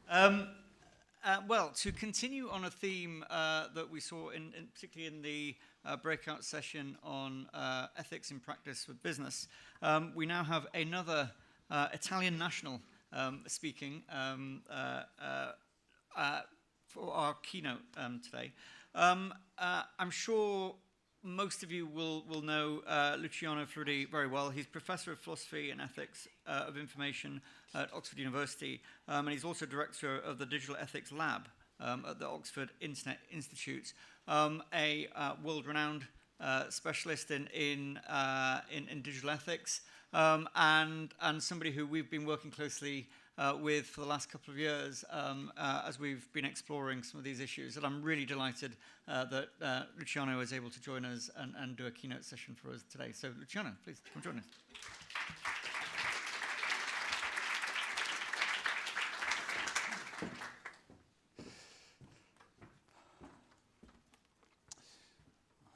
Well, to continue on a theme that we saw, particularly in the breakout session on ethics in practice with business, we now have another Italian national speaking for our keynote today. I'm sure most of you will know Luciano Floridi very well. He's Professor of Philosophy and Ethics of Information at Oxford University, and he's also Director of the Digital Ethics Lab at the Oxford Internet Institute, a world-renowned specialist in digital ethics, and somebody who we've been working closely with for the last couple of years as we've been exploring some of these issues. And I'm really delighted that Luciano is able to join us and do a keynote session for us today. So Luciano, please come join us.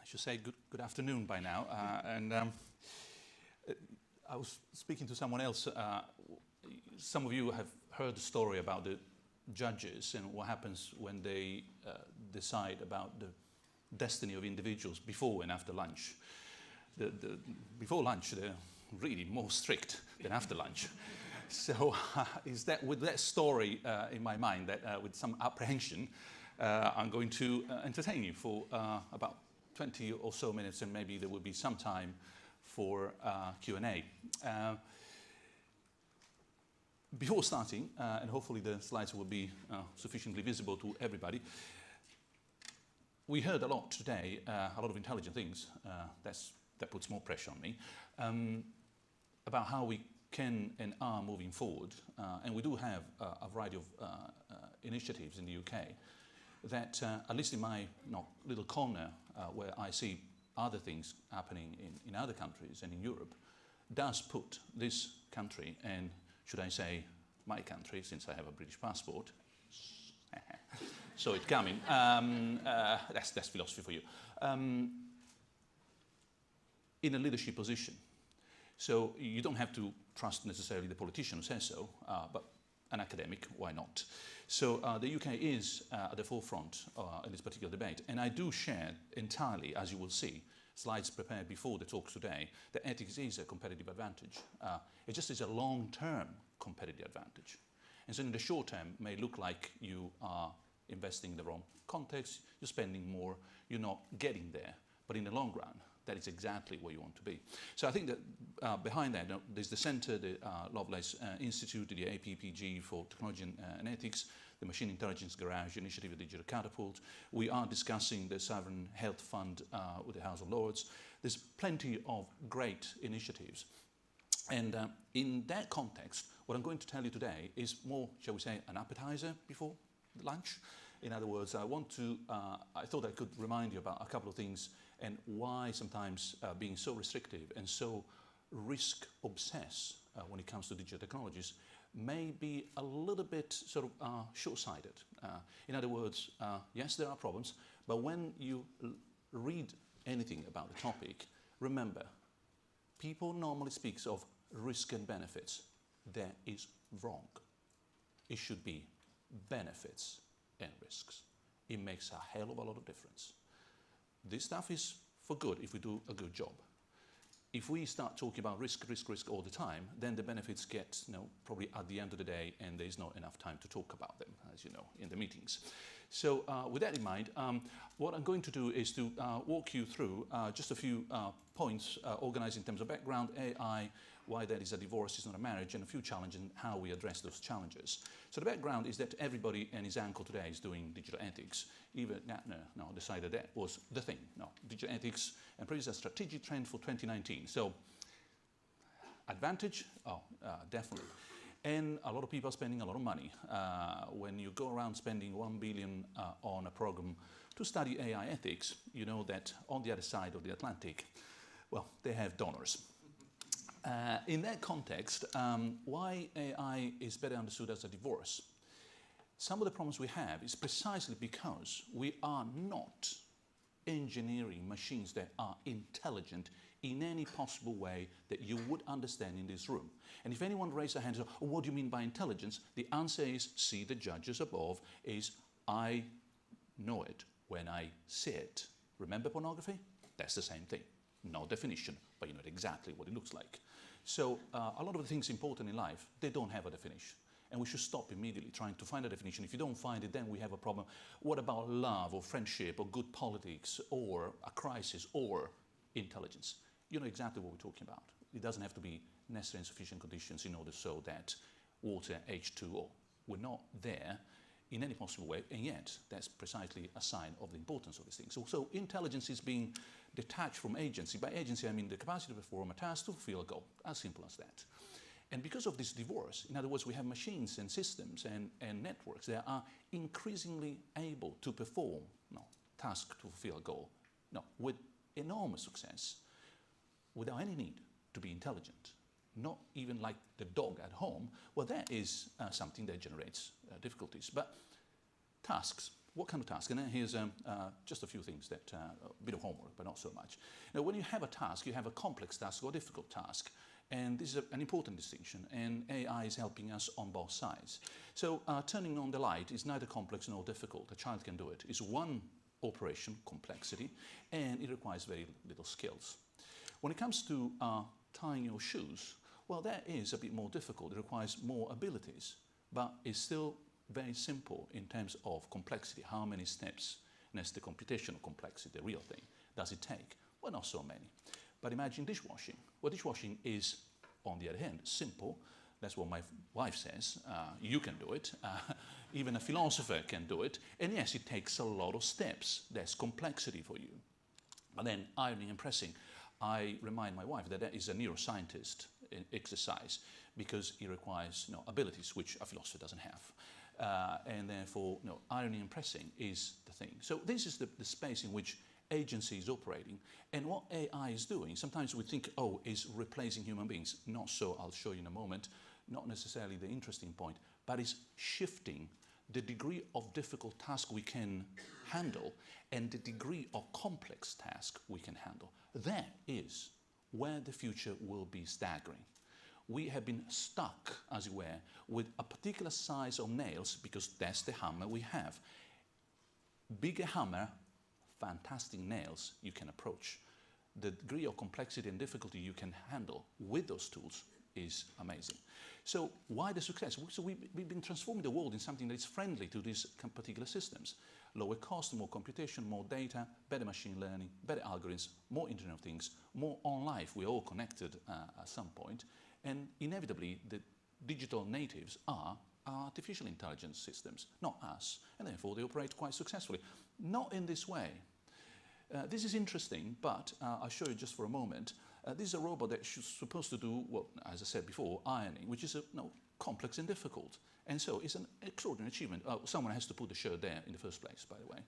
I should say good afternoon by now. I was speaking to someone else. Some of you have heard the story about the judges and what happens when they decide about the destiny of individuals before and after lunch. Before lunch, they're really more strict than after lunch. So is that with that story in my mind, that with some apprehension, I'm going to entertain you for about 20 or so minutes, and maybe there will be some time for Q&A. Before starting, and hopefully the slides will be sufficiently visible to everybody, we heard a lot today, a lot of intelligent things, that puts more pressure on me, about how we can and are moving forward. And we do have a variety of initiatives in the UK that, at least in my little corner, where I see other things happening in other countries and in Europe, does put this country, and should I say my country, since I have a British passport, so it's coming, that's philosophy for you, in a leadership position. So you don't have to trust necessarily the politician who says so, but an academic, why not? So the UK is at the forefront in this particular debate, and I do share entirely, as you will see, slides prepared before the talk today, that ethics is a competitive advantage. It just is a long-term competitive advantage. And so in the short term, it may look like you are investing in the wrong context, you're spending more, you're not getting there. But in the long run, that is exactly where you want to be. So I think that behind that, there's the Centre, the Lovelace Institute, the APPG for Technology and Ethics, the Machine Intelligence Garage Initiative, the Digital Catapult. We are discussing the Sovereign Health Fund with the House of Lords. There's plenty of great initiatives. And in that context, what I'm going to tell you today is more, shall we say, an appetizer before the lunch. In other words, I thought I could remind you about a couple of things and why sometimes being so restrictive and so risk-obsessed when it comes to digital technologies may be a little bit sort of short-sighted. In other words, yes, there are problems, but when you read anything about the topic, remember, people normally speak of risk and benefits. That is wrong. It should be benefits and risks. It makes a hell of a lot of difference. This stuff is for good if we do a good job. If we start talking about risk all the time, then the benefits get, probably at the end of the day, and there's not enough time to talk about them, as you know, in the meetings. So with that in mind, what I'm going to do is to walk you through just a few points organized in terms of background, AI, why that is a divorce is not a marriage, and a few challenges and how we address those challenges. So the background is that everybody and his uncle today is doing digital ethics. Even no, decided that was the thing. No, digital ethics and produce a strategic trend for 2019. So advantage? Definitely. And a lot of people are spending a lot of money. When you go around spending 1 billion on a program to study AI ethics, you know that on the other side of the Atlantic, well, they have donors. In that context, why AI is better understood as a divorce? Some of the problems we have is precisely because we are not engineering machines that are intelligent in any possible way that you would understand in this room. And if anyone raises their hand and says, oh, what do you mean by intelligence? The answer is, see the judges above, is I know it when I see it. Remember pornography? That's the same thing. No definition, but you know exactly what it looks like. So a lot of the things important in life, they don't have a definition. And we should stop immediately trying to find a definition. If you don't find it, then we have a problem. What about love or friendship or good politics or a crisis or intelligence? You know exactly what we're talking about. It doesn't have to be necessary and sufficient conditions in order so that water, H2O, we're not there in any possible way, and yet that's precisely a sign of the importance of these things. So intelligence is being detached from agency. By agency, I mean the capacity to perform a task, to fulfill a goal. As simple as that. And because of this divorce, in other words, we have machines and systems and networks that are increasingly able to perform tasks to fulfill a goal with enormous success without any need to be intelligent. Not even like the dog at home. Well, that is something that generates difficulties. But tasks, what kind of task? And then here's just a few things that, a bit of homework, but not so much. Now, when you have a task, you have a complex task or a difficult task. And this is an important distinction, and AI is helping us on both sides. So turning on the light is neither complex nor difficult. A child can do it. It's one operation, complexity, and it requires very little skills. When it comes to tying your shoes, well, that is a bit more difficult. It requires more abilities, but it's still very simple in terms of complexity. How many steps, and that's the computational complexity, the real thing, does it take? Well, not so many. But imagine dishwashing. Well, dishwashing is, on the other hand, simple. That's what my wife says. You can do it. Even a philosopher can do it. And yes, it takes a lot of steps. There's complexity for you. But then ironing and pressing, I remind my wife that is a neuroscientist exercise because it requires abilities which a philosopher doesn't have. And therefore, ironing and pressing is the thing. So this is the space in which agency is operating, and what AI is doing, sometimes we think, oh, is replacing human beings. Not so, I'll show you in a moment, not necessarily the interesting point, but is shifting the degree of difficult task we can handle and the degree of complex task we can handle. That is where the future will be staggering. We have been stuck, as it were, with a particular size of nails because that's the hammer we have. Bigger hammer, fantastic nails you can approach. The degree of complexity and difficulty you can handle with those tools is amazing. So why the success? So we've been transforming the world in something that is friendly to these particular systems. Lower cost, more computation, more data, better machine learning, better algorithms, more Internet of Things, more on life. We're all connected at some point. And inevitably, the digital natives are artificial intelligence systems, not us. And therefore, they operate quite successfully. Not in this way. This is interesting, but I'll show you just for a moment. This is a robot that's supposed to do, well, as I said before, ironing, which is complex and difficult. And so it's an extraordinary achievement. Someone has to put the shirt there in the first place, by the way.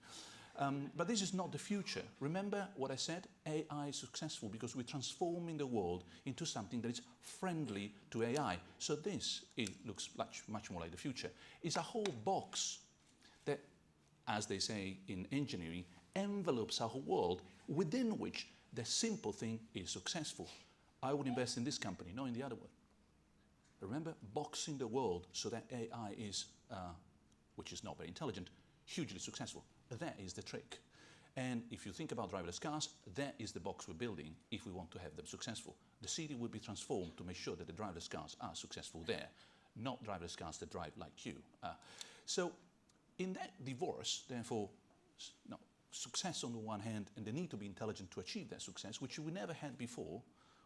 But this is not the future. Remember what I said? AI is successful because we're transforming the world into something that is friendly to AI. So this, it looks much more like the future. It's a whole box that, as they say in engineering, envelopes our whole world within which the simple thing is successful. I would invest in this company, not in the other one. Remember, boxing the world so that AI is, which is not very intelligent, hugely successful. That is the trick. And if you think about driverless cars, that is the box we're building if we want to have them successful. The city will be transformed to make sure that the driverless cars are successful there, not driverless cars that drive like you. So in that divorce, therefore, success on the one hand and the need to be intelligent to achieve that success, which we never had before.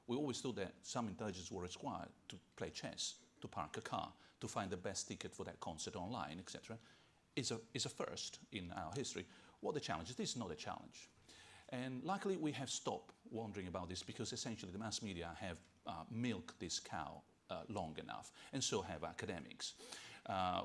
We always thought that some intelligence were required to play chess, to park a car, to find the best ticket for that concert online, etc. Is a first in our history. What the challenge is, this is not a challenge. And luckily we have stopped wondering about this because essentially the mass media have milked this cow long enough, and so have academics.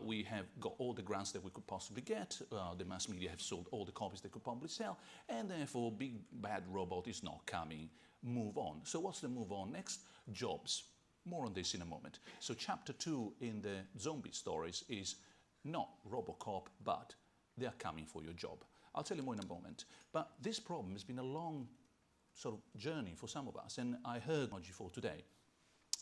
We have got all the grants that we could possibly get. The mass media have sold all the copies they could probably sell, and therefore big bad robot is not coming. Move on. So what's the move on next? Jobs. More on this in a moment. So chapter 2 in the zombie stories is not Robocop, but they are coming for your job. I'll tell you more in a moment. But this problem has been a long sort of journey for some of us, and I heard for today.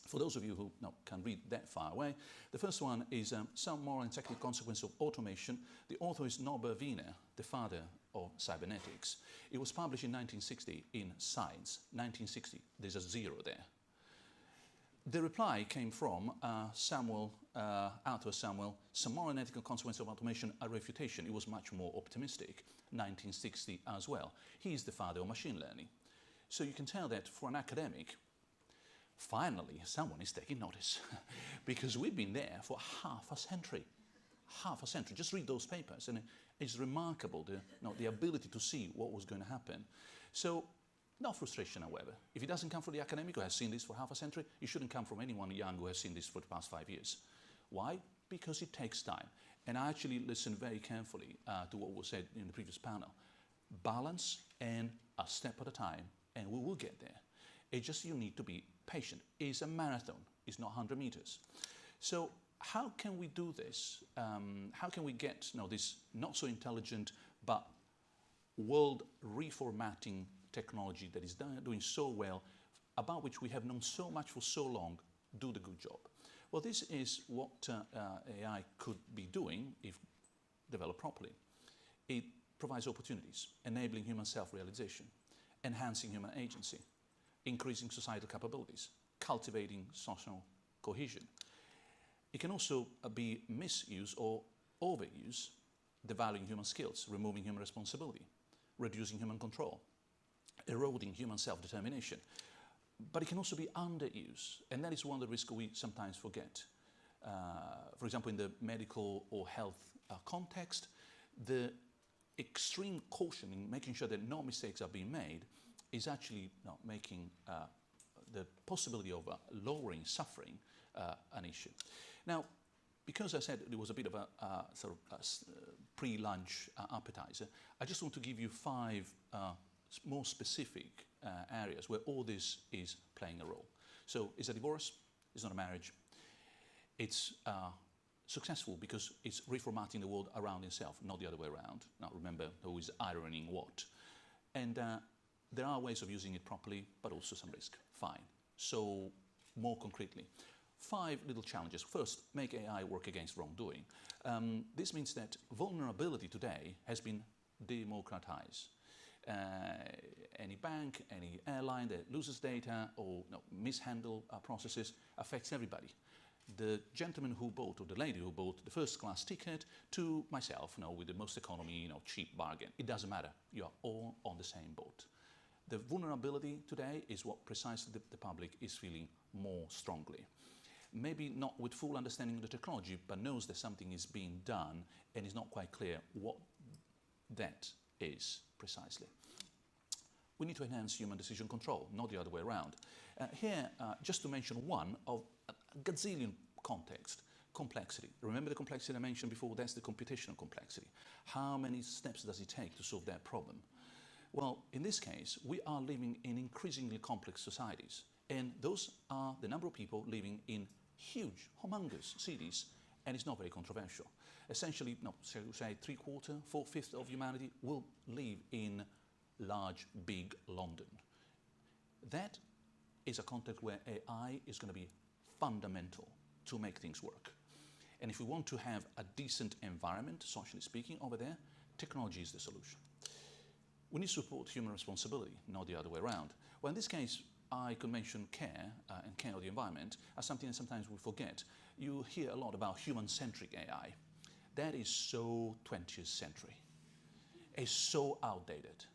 For those of you who can read that far away, the first one is Some Moral and Technical Consequences of Automation. The author is Norbert Wiener, the father of cybernetics. It was published in 1960 in Science. 1960, there's a zero there. The reply came from Arthur Samuel, Some Moral and Ethical Consequences of Automation, a Refutation. It was much more optimistic, 1960 as well. He is the father of machine learning. So you can tell that for an academic, finally, someone is taking notice because we've been there for half a century. Half a century. Just read those papers, and it's remarkable the ability to see what was going to happen. So, no frustration, however. If it doesn't come from the academic who has seen this for half a century, it shouldn't come from anyone young who has seen this for the past 5 years. Why? Because it takes time. And I actually listened very carefully to what was said in the previous panel. Balance and a step at a time, and we will get there. It's just you need to be patient. It's a marathon. It's not 100 meters. So how can we do this? How can we get this not so intelligent but world reformatting technology that is doing so well, about which we have known so much for so long, do the good job? Well, this is what AI could be doing if developed properly. It provides opportunities, enabling human self-realization, enhancing human agency, increasing societal capabilities, cultivating social cohesion. It can also be misused or overused, devaluing human skills, removing human responsibility, reducing human control, eroding human self-determination. But it can also be underused, and that is one of the risks we sometimes forget. For example, in the medical or health context, the extreme caution in making sure that no mistakes are being made is actually making the possibility of lowering suffering an issue. Now, because I said there was a bit of a sort of pre-lunch appetizer, I just want to give you 5 more specific areas where all this is playing a role. So, it's a divorce, it's not a marriage. It's successful because it's reformatting the world around itself, not the other way around. Now, remember who is ironing what. And there are ways of using it properly, but also some risk. Fine. So, more concretely, 5 little challenges. First, make AI work against wrongdoing. This means that vulnerability today has been democratized. Any bank, any airline that loses data or mishandle processes affects everybody. The gentleman who bought, or the lady who bought the first class ticket, to myself, with the most economy, cheap bargain. It doesn't matter. You are all on the same boat. The vulnerability today is what precisely the public is feeling more strongly. Maybe not with full understanding of the technology, but knows that something is being done and is not quite clear what that is precisely. We need to enhance human decision control, not the other way around. Here, just to mention one of a gazillion complexity. Remember the complexity I mentioned before? That's the computational complexity. How many steps does it take to solve that problem? Well, in this case, we are living in increasingly complex societies, and those are the number of people living in huge, humongous cities, and it's not very controversial. Essentially, say 3/4, 4/5 of humanity will live in large, big London. That is a context where AI is going to be fundamental to make things work. And if we want to have a decent environment, socially speaking, over there, technology is the solution. We need to support human responsibility, not the other way around. Well, in this case, I could mention care and care of the environment as something that sometimes we forget. You hear a lot about human-centric AI. That is so 20th century. It's so outdated.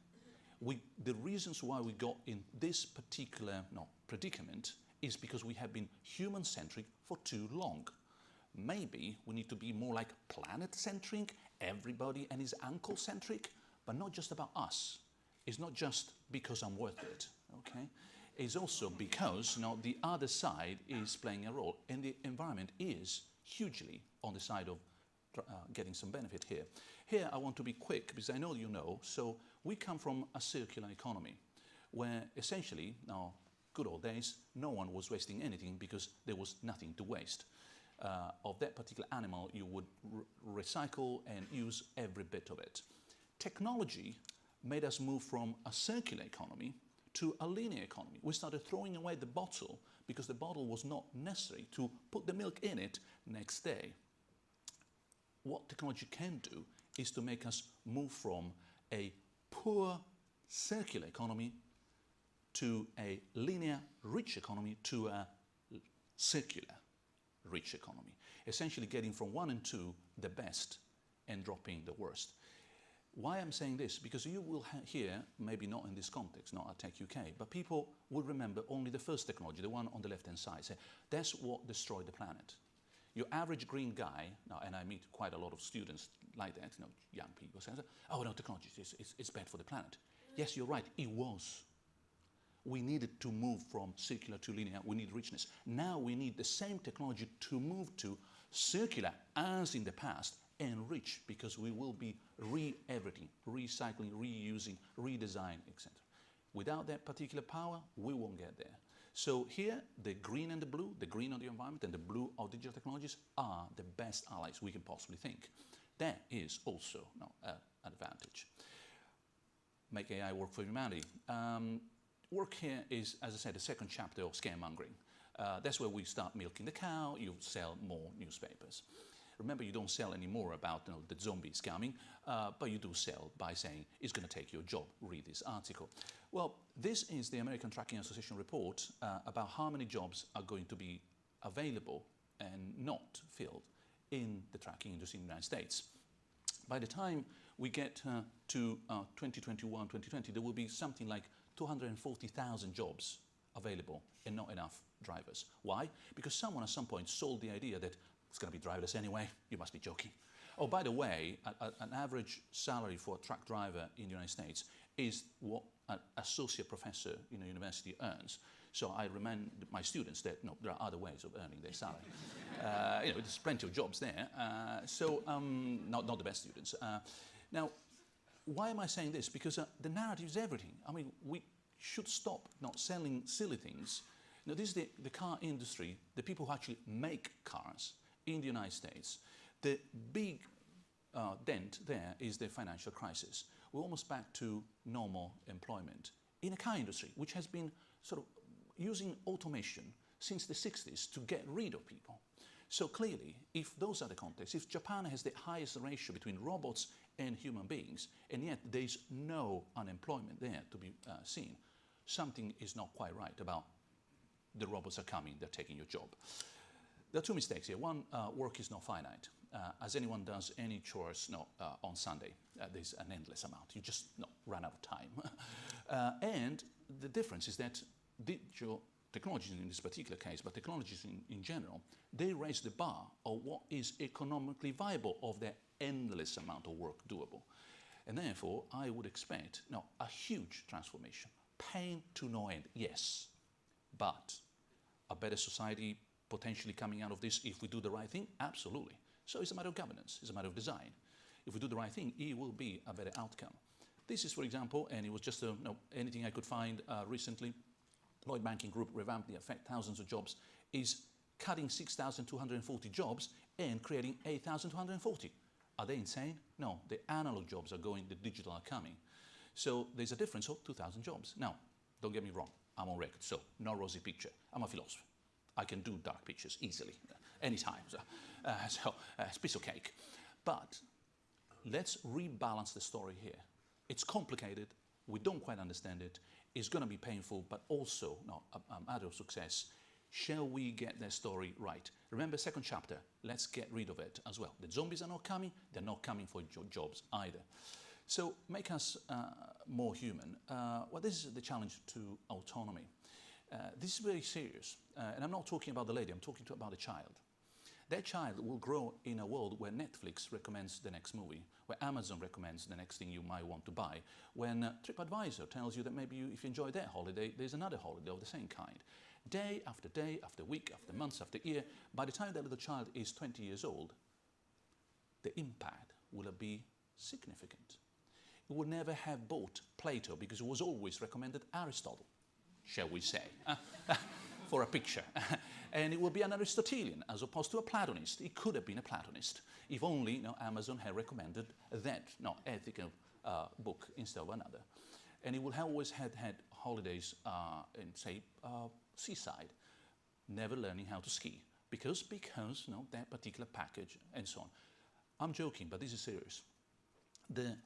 The reasons why we got in this particular predicament is because we have been human-centric for too long. Maybe we need to be more like planet-centric, everybody and his uncle-centric, but not just about us. It's not just because I'm worth it, okay? It's also because the other side is playing a role, and the environment is hugely on the side of getting some benefit here. Here I want to be quick because I know you know, so we come from a circular economy where essentially, good old days, no one was wasting anything because there was nothing to waste. Of that particular animal, you would recycle and use every bit of it. Technology made us move from a circular economy to a linear economy. We started throwing away the bottle because the bottle was not necessary to put the milk in it next day. What technology can do is to make us move from a poor circular economy to a linear rich economy to a circular rich economy. Essentially getting from 1 and 2 the best and dropping the worst. Why I'm saying this? Because you will hear, maybe not in this context, not at techUK, but people will remember only the first technology, the one on the left-hand side. Say, that's what destroyed the planet. Your average green guy, now, and I meet quite a lot of students like that, young people say, oh no, technology, it's bad for the planet. Yes, you're right, it was. We needed to move from circular to linear, we need richness. Now we need the same technology to move to circular as in the past, and rich, because we will be everything, recycling, reusing, redesign, etc. Without that particular power, we won't get there. So here, the green and the blue, the green of the environment and the blue of digital technologies are the best allies we can possibly think. That is also an advantage. Make AI work for humanity. Work here is, as I said, the second chapter of scaremongering. That's where we start milking the cow, you sell more newspapers. Remember, you don't sell anymore about the zombies coming, but you do sell by saying it's going to take your job. Read this article. Well, this is the American Trucking Association report about how many jobs are going to be available and not filled in the trucking industry in the United States. By the time we get to 2021, 2020, there will be something like 240,000 jobs available and not enough drivers. Why? Because someone at some point sold the idea that it's going to be driverless anyway. You must be joking. Oh, by the way, an average salary for a truck driver in the United States is what an associate professor in a university earns. So I remind my students that no, there are other ways of earning their salary. There's plenty of jobs there. Not the best students. Now, why am I saying this? Because the narrative is everything. I mean, we should stop not selling silly things. Now, this is the car industry, the people who actually make cars in the United States. The big dent there is the financial crisis. We're almost back to normal employment in a car industry, which has been sort of using automation since the 60s to get rid of people. So clearly, if those are the contexts, if Japan has the highest ratio between robots and human beings, and yet there's no unemployment there to be seen, something is not quite right about the robots are coming, they're taking your job. There are two mistakes here. One, work is not finite. As anyone does any chores on Sunday, there's an endless amount. You just run out of time. And the difference is that digital technologies in this particular case, but technologies in general, they raise the bar of what is economically viable of the endless amount of work doable. And therefore, I would expect a huge transformation. Pain to no end, yes, but a better society potentially coming out of this if we do the right thing? Absolutely. So it's a matter of governance, it's a matter of design. If we do the right thing, it will be a better outcome. This is, for example, and it was just anything I could find recently, Lloyd Banking Group revamped the affect thousands of jobs, is cutting 6,240 jobs and creating 8,240. Are they insane? No, the analog jobs are going, the digital are coming. So there's a difference of 2,000 jobs. Now, don't get me wrong, I'm on record, so no rosy picture. I'm a philosopher. I can do dark pictures easily, anytime. So it's a piece of cake. But let's rebalance the story here. It's complicated. We don't quite understand it. It's going to be painful, but also a matter of success. Shall we get their story right? Remember, second chapter, let's get rid of it as well. The zombies are not coming. They're not coming for your jobs either. So make us more human. Well, this is the challenge to autonomy. This is very serious, and I'm not talking about the lady, I'm talking about the child. That child will grow in a world where Netflix recommends the next movie, where Amazon recommends the next thing you might want to buy, when TripAdvisor tells you that maybe if you enjoy that holiday, there's another holiday of the same kind. Day, after week, after months, after year, by the time that little child is 20 years old, the impact will be significant. You would never have bought Plato because it was always recommended Aristotle, shall we say, for a picture. And it would be an Aristotelian as opposed to a Platonist. It could have been a Platonist if only Amazon had recommended that ethical book instead of another. And it would have always had holidays in, say, seaside, never learning how to ski because you know, that particular package and so on. I'm joking, but this is serious. The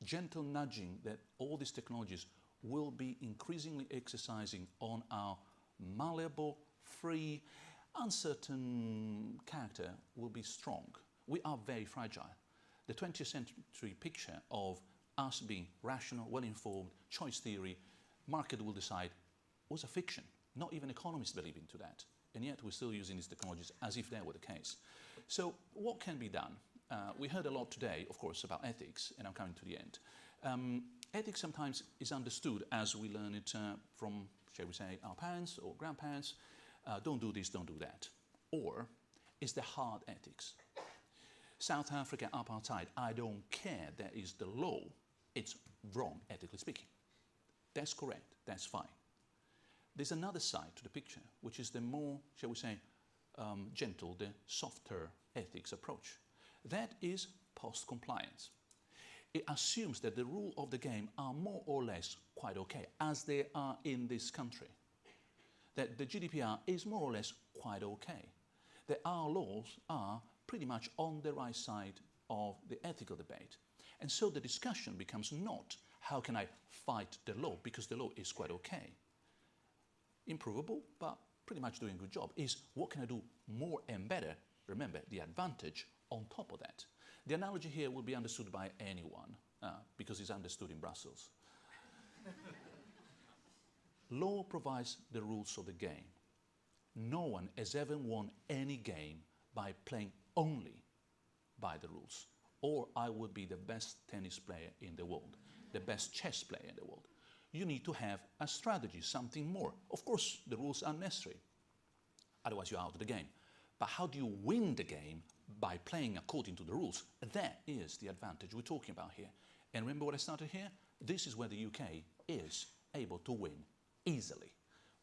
gentle nudging that all these technologies will be increasingly exercising on our malleable, free, uncertain character will be strong. We are very fragile. The 20th century picture of us being rational, well-informed, choice theory, market will decide, was a fiction. Not even economists believe into that. And yet we're still using these technologies as if that were the case. So what can be done? We heard a lot today, of course, about ethics, and I'm coming to the end. Ethics sometimes is understood as we learn it from, shall we say, our parents or grandparents. Don't do this, don't do that. Or is the hard ethics. South Africa apartheid, I don't care, that is the law. It's wrong, ethically speaking. That's correct, that's fine. There's another side to the picture, which is the more, shall we say, gentle, the softer ethics approach. That is post-compliance. It assumes that the rules of the game are more or less quite okay, as they are in this country. That the GDPR is more or less quite okay. That our laws are pretty much on the right side of the ethical debate. And so the discussion becomes not how can I fight the law, because the law is quite okay. Improvable, but pretty much doing a good job, is what can I do more and better? Remember, the advantage on top of that. The analogy here will be understood by anyone, because it's understood in Brussels. Law provides the rules of the game. No one has ever won any game by playing only by the rules. Or I would be the best tennis player in the world, the best chess player in the world. You need to have a strategy, something more. Of course, the rules are necessary. Otherwise, you're out of the game. But how do you win the game? By playing according to the rules. That is the advantage we're talking about here. And remember what I started here? This is where the UK is able to win easily.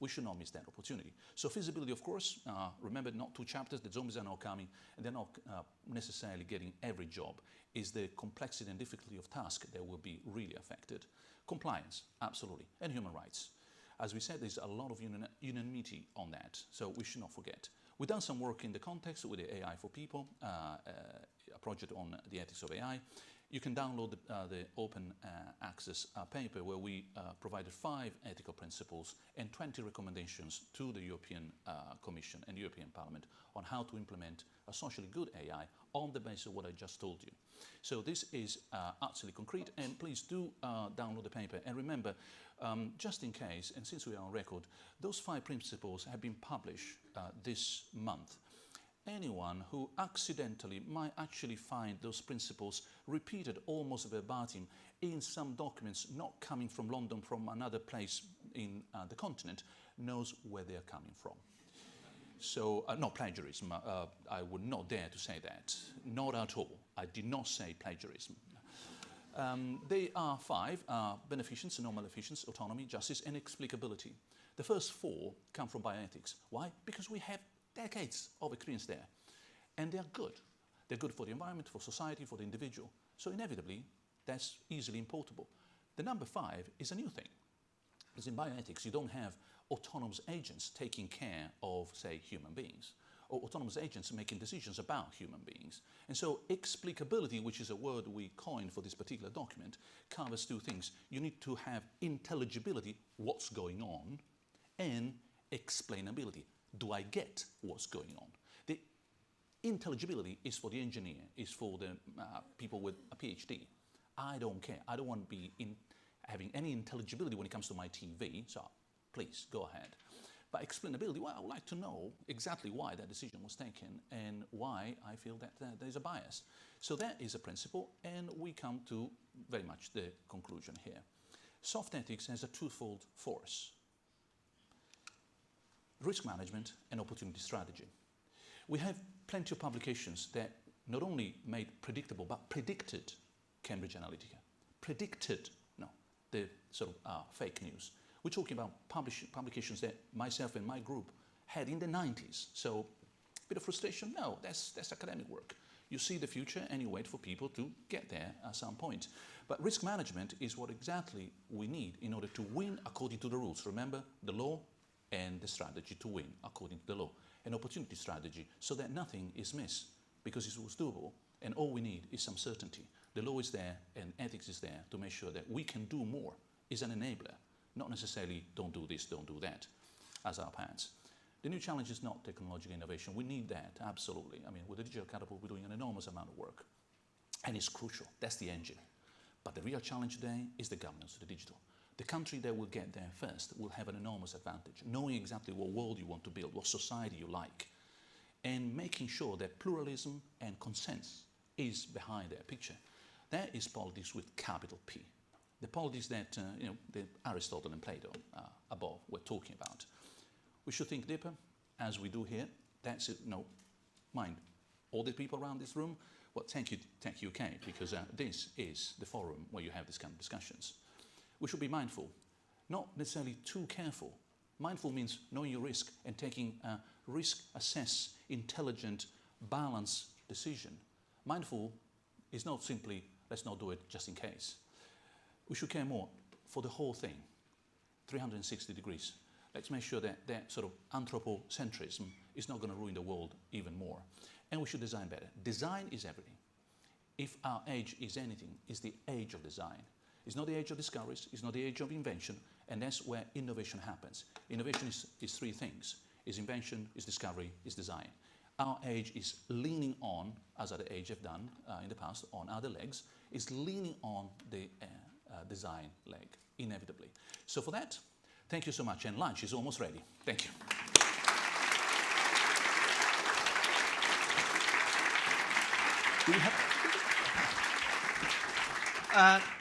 We should not miss that opportunity. So feasibility, of course, remember not 2 chapters, the zombies are not coming, and they're not necessarily getting every job. Is the complexity and difficulty of task that will be really affected. Compliance, absolutely, and human rights. As we said, there's a lot of unanimity on that, so we should not forget. We've done some work in the context with the AI for People, a project on the ethics of AI. You can download the open access paper where we provided 5 ethical principles and 20 recommendations to the European Commission and European Parliament on how to implement a socially good AI on the basis of what I just told you. So this is absolutely concrete, and please do download the paper. And remember, just in case, and since we are on record, those 5 principles have been published this month. Anyone who accidentally might actually find those principles repeated almost verbatim in some documents not coming from London, from another place in the continent, knows where they're coming from. So, not plagiarism, I would not dare to say that, not at all. I did not say plagiarism. They are 5, beneficence, non-maleficence, autonomy, justice, and explicability. The first 4 come from bioethics. Why? Because we have decades of experience there. And they're good. They're good for the environment, for society, for the individual. So inevitably, that's easily importable. The number 5 is a new thing. Because in bioethics, you don't have autonomous agents taking care of, say, human beings, or autonomous agents making decisions about human beings. And so explicability, which is a word we coined for this particular document, covers 2 things. You need to have intelligibility, what's going on, and explainability. Do I get what's going on? The intelligibility is for the engineer, is for the people with a PhD. I don't care. I don't want to be having any intelligibility when it comes to my TV, so please go ahead. But explainability, well, I would like to know exactly why that decision was taken and why I feel that there's a bias. So that is a principle, and we come to very much the conclusion here. Soft ethics has a twofold force: risk management and opportunity strategy. We have plenty of publications that not only made predictable, but predicted Cambridge Analytica. Predicted, no, the sort of fake news. We're talking about publications that myself and my group had in the 90s. So, a bit of frustration? No, that's academic work. You see the future and you wait for people to get there at some point. But risk management is what exactly we need in order to win according to the rules. Remember, the law and the strategy to win according to the law. An opportunity strategy so that nothing is missed because it was doable, and all we need is some certainty. The law is there and ethics is there to make sure that we can do more. It's an enabler, not necessarily don't do this, don't do that as our paths. The new challenge is not technological innovation. We need that, absolutely. I mean, with the digital catapult, we're doing an enormous amount of work, and it's crucial. That's the engine. But the real challenge today is the governance of the digital. The country that will get there first will have an enormous advantage, knowing exactly what world you want to build, what society you like, and making sure that pluralism and consensus is behind that picture. That is politics with capital P. The politics that that Aristotle and Plato above were talking about. We should think deeper, as we do here. That's it. No, mind all the people around this room. Well, thank you, techUK, because this is the forum where you have this kind of discussions. We should be mindful, not necessarily too careful. Mindful means knowing your risk and taking a risk-assess, intelligent, balanced decision. Mindful is not simply, let's not do it just in case. We should care more for the whole thing, 360 degrees. Let's make sure that that sort of anthropocentrism is not going to ruin the world even more. And we should design better. Design is everything. If our age is anything, it's the age of design. It's not the age of discoveries, it's not the age of invention, and that's where innovation happens. Innovation is three things. It's invention, it's discovery, it's design. Our age is leaning on, as other age have done in the past, on other legs, is leaning on the design leg, inevitably. So for that, thank you so much, and lunch is almost ready. Thank you. Do we have...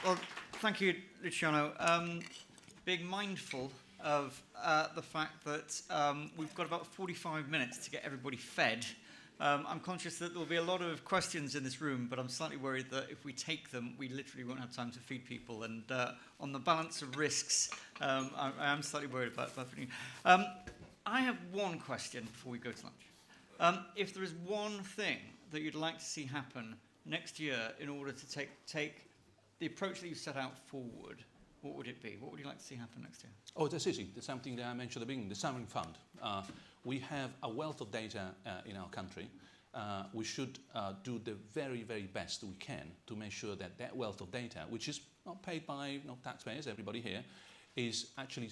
Well, thank you, Luciano. Being mindful of the fact that we've got about 45 minutes to get everybody fed. I'm conscious that there will be a lot of questions in this room, but I'm slightly worried that if we take them, we literally won't have time to feed people. And on the balance of risks, I am slightly worried about that. I have one question before we go to lunch. If there is one thing that you'd like to see happen next year in order to take the approach that you set out forward, what would it be? What would you like to see happen next year? Oh, that's easy. That's something that I mentioned at the beginning, the Sovereign Fund. We have a wealth of data in our country. We should do the very, very best we can to make sure that that wealth of data, which is not paid by taxpayers, everybody here, is actually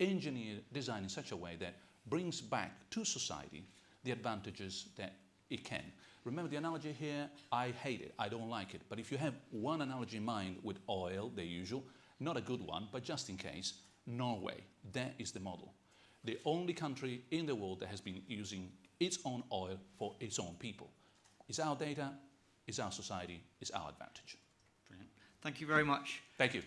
engineered, designed in such a way that brings back to society the advantages that it can. Remember the analogy here, I hate it, I don't like it. But if you have one analogy in mind with oil, the usual, not a good one, but just in case, Norway, that is the model. The only country in the world that has been using its own oil for its own people. It's our data, it's our society, it's our advantage. Brilliant. Thank you very much. Thank you.